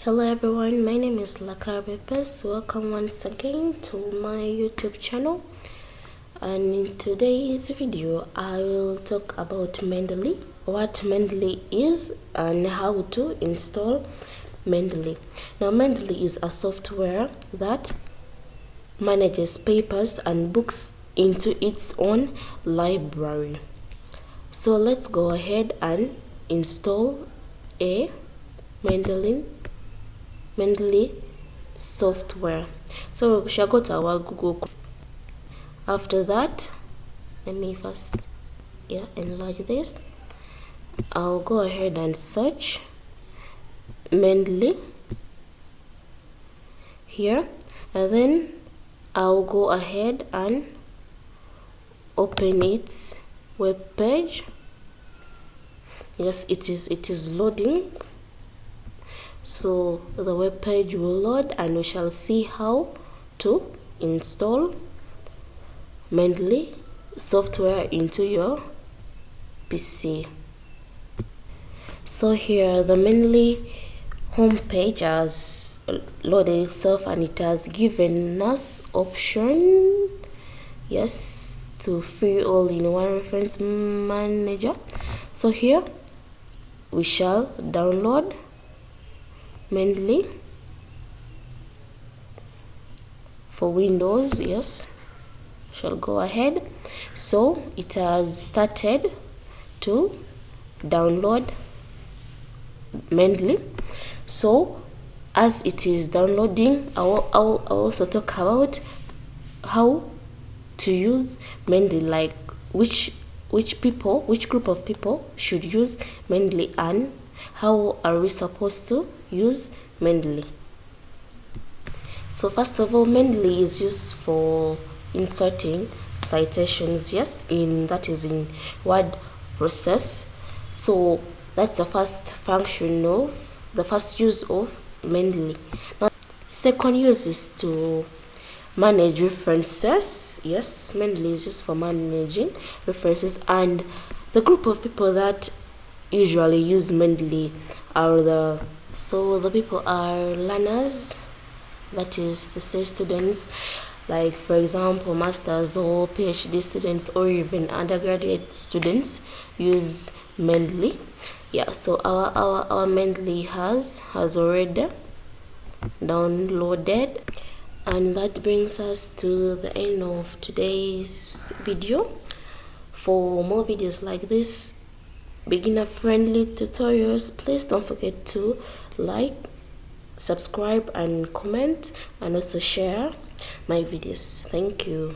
Hello everyone, my name is Lakarabepes. Welcome once again to my YouTube channel. And in today's video, I will talk about Mendeley, what Mendeley is and how to install Mendeley. Now Mendeley is a software that manages papers and books into its own library. So let's go ahead and install a Mendeley software. So we shall go to our Google. After that, let me first enlarge this. I'll go ahead and search Mendeley here, and then I'll go ahead and open its web page. Yes, it is loading. So the web page will load and we shall see how to install Mendeley software into your PC. So here the Mendeley homepage has loaded itself and it has given us option to free all-in-one reference manager. So here we shall download Mendeley for Windows. Shall go ahead. So it has started to download Mendeley. So as it is downloading, I'll also talk about how to use Mendeley, like which group of people should use Mendeley and how are we supposed to use Mendeley. So first of all, Mendeley is used for inserting citations, in word process. So that's the first function of the first use of Mendeley. Now second use is to manage references. Mendeley is used for managing references, and the group of people that usually use Mendeley are the people are learners, that is to say students, like for example masters or PhD students or even undergraduate students use Mendeley. So our Mendeley has already downloaded, and that brings us to the end of today's video. For more videos like this, beginner friendly tutorials, please don't forget to like, subscribe and comment, and also share my videos. Thank you.